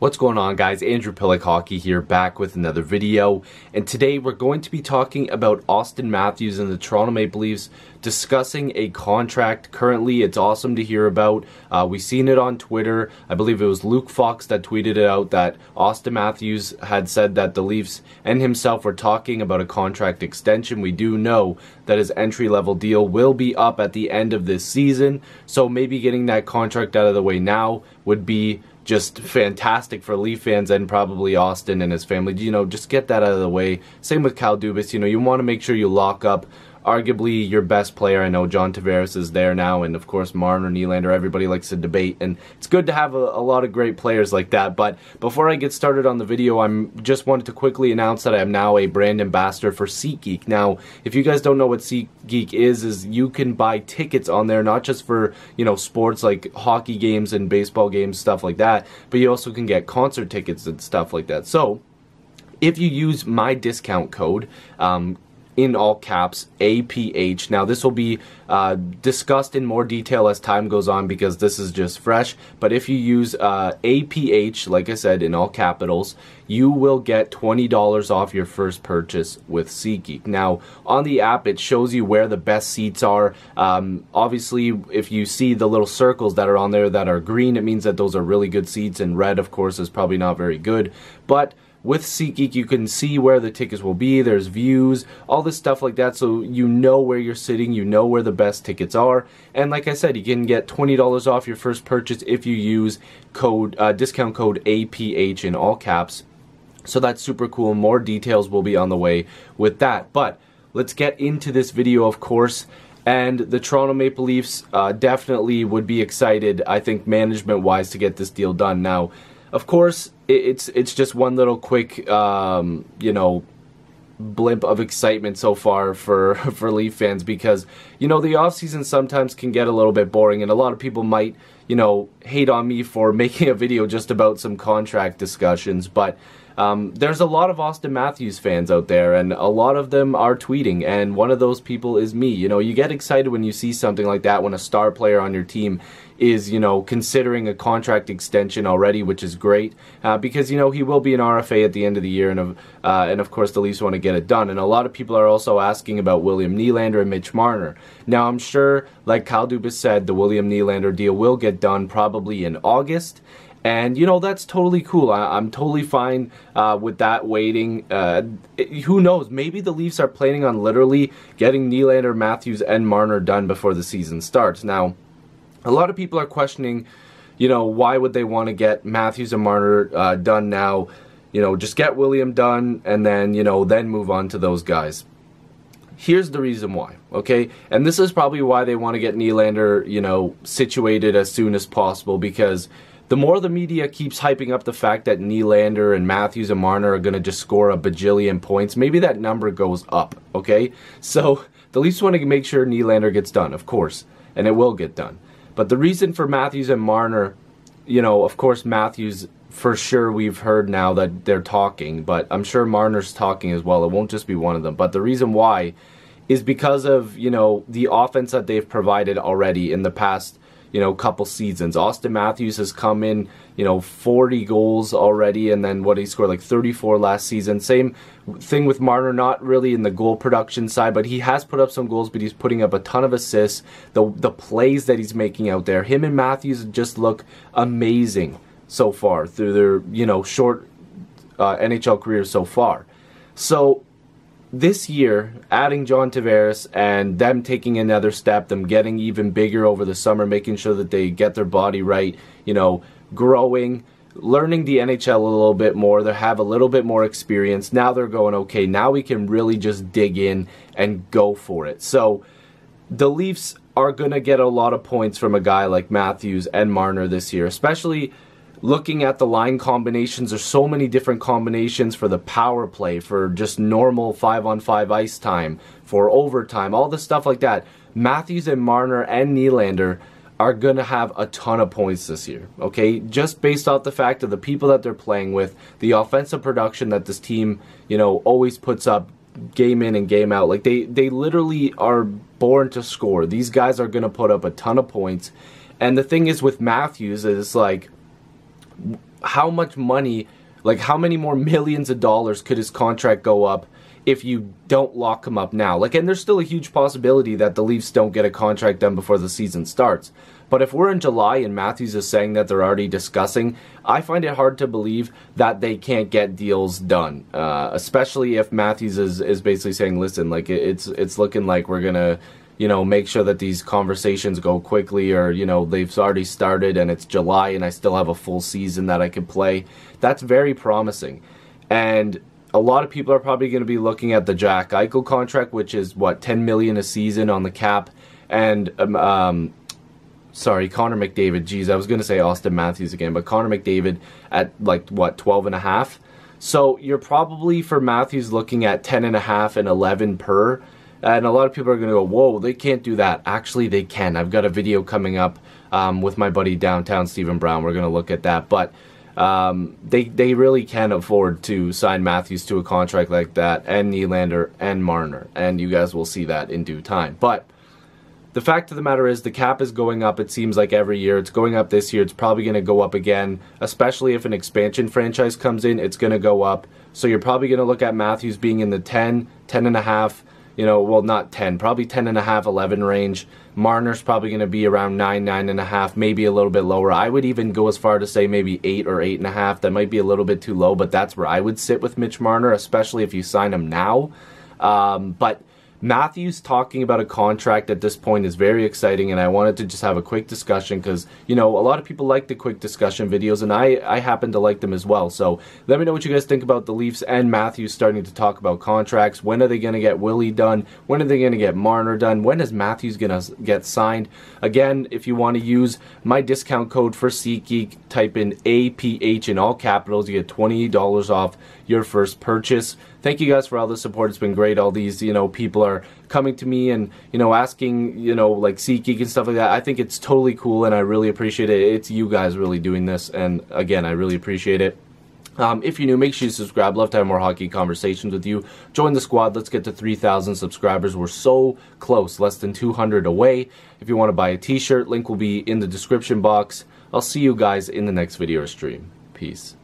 What's going on, guys? Andrew Piluk Hockey here, back with another video, and today we're going to be talking about Auston Matthews and the Toronto Maple Leafs, discussing a contract. Currently, it's awesome to hear about. We've seen it on Twitter. I believe it was Luke Fox that tweeted it out that Auston Matthews had said that the Leafs and himself were talking about a contract extension. We do know that his entry-level deal will be up at the end of this season, so maybe getting that contract out of the way now would be just fantastic for Leaf fans and probably Auston and his family. You know, just get that out of the way. Same with Kyle Dubas. You know, you want to make sure you lock up arguably your best player. I know John Tavares is there now, and of course Marner, Nylander, everybody likes to debate, and it's good to have a lot of great players like that. But before I get started on the video, I just wanted to quickly announce that I am now a brand ambassador for SeatGeek. Now, if you guys don't know what SeatGeek is you can buy tickets on there, not just for, you know, sports like hockey games and baseball games, stuff like that, but you also can get concert tickets and stuff like that. So, if you use my discount code, in all caps, APH. Now, this will be discussed in more detail as time goes on because this is just fresh. But if you use APH, like I said, in all capitals, you will get $20 off your first purchase with SeatGeek. Now, on the app, it shows you where the best seats are. Obviously, if you see the little circles that are on there that are green, it means that those are really good seats, and red, of course, is probably not very good. But with SeatGeek, you can see where the tickets will be. There's views, all this stuff like that, so you know where you're sitting, you know where the best tickets are. And like I said, you can get $20 off your first purchase if you use discount code APH in all caps. So that's super cool. More details will be on the way with that. But let's get into this video, of course. And the Toronto Maple Leafs definitely would be excited, I think, management-wise, to get this deal done. Now, of course, it's just one little quick, you know, blimp of excitement so far for Leaf fans, because, you know, the offseason sometimes can get a little bit boring, and a lot of people might, you know, hate on me for making a video just about some contract discussions, but there's a lot of Auston Matthews fans out there, and a lot of them are tweeting, and one of those people is me. You know, you get excited when you see something like that, when a star player on your team is, you know, considering a contract extension already, which is great, because, you know, he will be an RFA at the end of the year, and of course the Leafs want to get it done. And a lot of people are also asking about William Nylander and Mitch Marner. Now, I'm sure, like Kyle Dubas said, the William Nylander deal will get done probably in August. And, you know, that's totally cool. I'm totally fine with that waiting. Who knows? Maybe the Leafs are planning on literally getting Nylander, Matthews, and Marner done before the season starts. Now, a lot of people are questioning, you know, why would they want to get Matthews and Marner done now? You know, just get William done and then, you know, then move on to those guys. Here's the reason why, okay? And this is probably why they want to get Nylander, you know, situated as soon as possible, because the more the media keeps hyping up the fact that Nylander and Matthews and Marner are going to just score a bajillion points, maybe that number goes up, okay? So the Leafs want to make sure Nylander gets done, of course, and it will get done. But the reason for Matthews and Marner, you know, of course Matthews, for sure we've heard now that they're talking, but I'm sure Marner's talking as well. It won't just be one of them. But the reason why is because of, you know, the offense that they've provided already in the past, you know, couple seasons. Auston Matthews has come in, you know, 40 goals already, and then what, he scored like 34 last season. Same thing with Marner, not really in the goal production side, but he has put up some goals, but he's putting up a ton of assists. The plays that he's making out there, him and Matthews just look amazing so far through their, you know, short NHL careers so far. So this year, adding John Tavares and them taking another step, them getting even bigger over the summer, making sure that they get their body right, you know, growing, learning the NHL a little bit more. They have a little bit more experience. Now they're going, okay, now we can really just dig in and go for it. So the Leafs are going to get a lot of points from a guy like Matthews and Marner this year, especially looking at the line combinations. There's so many different combinations for the power play, for just normal 5-on-5 ice time, for overtime, all the stuff like that. Matthews and Marner and Nylander are going to have a ton of points this year, okay? Just based off the fact of the people that they're playing with, the offensive production that this team, you know, always puts up game in and game out. Like, they literally are born to score. These guys are going to put up a ton of points. And the thing is with Matthews is, like, how much money, like how many more millions of dollars could his contract go up if you don't lock him up now? Like, and there's still a huge possibility that the Leafs don't get a contract done before the season starts. But if we're in July and Matthews is saying that they're already discussing, I find it hard to believe that they can't get deals done. Especially if Matthews is basically saying, listen, like it's looking like we're gonna, you know, make sure that these conversations go quickly, or, you know, they've already started and it's July and I still have a full season that I can play. That's very promising. And a lot of people are probably going to be looking at the Jack Eichel contract, which is what, $10 million a season on the cap, and sorry, Connor McDavid. Geez, I was going to say Austin Matthews again, but Connor McDavid at like what, 12.5. So you're probably for Matthews looking at 10.5 and 11 per. And a lot of people are going to go, whoa, they can't do that. Actually, they can. I've got a video coming up with my buddy downtown, Stephen Brown. We're going to look at that. But they really can afford to sign Matthews to a contract like that, and Nylander and Marner. And you guys will see that in due time. But the fact of the matter is the cap is going up, it seems like, every year. It's going up this year. It's probably going to go up again, especially if an expansion franchise comes in. It's going to go up. So you're probably going to look at Matthews being in the 10, 10.5, you know, well, not 10, probably 10.5, 11 range. Marner's probably going to be around 9, 9.5, maybe a little bit lower. I would even go as far to say maybe 8 or 8.5. That might be a little bit too low, but that's where I would sit with Mitch Marner, especially if you sign him now. But Matthews talking about a contract at this point is very exciting, and I wanted to just have a quick discussion because, you know, a lot of people like the quick discussion videos, and I happen to like them as well. So let me know what you guys think about the Leafs and Matthews starting to talk about contracts. When are they going to get Willie done? When are they going to get Marner done? When is Matthews going to get signed? Again, if you want to use my discount code for SeatGeek, type in APH in all capitals. You get $20 off your first purchase. Thank you guys for all the support. It's been great. All these, you know, people are coming to me and, you know, asking, you know, like SeatGeek and stuff like that. I think it's totally cool and I really appreciate it. It's you guys really doing this, and again, I really appreciate it. If you're new, make sure you subscribe. Love to have more hockey conversations with you. Join the squad. Let's get to 3,000 subscribers. We're so close, less than 200 away. If you want to buy a t-shirt, link will be in the description box. I'll see you guys in the next video or stream. Peace.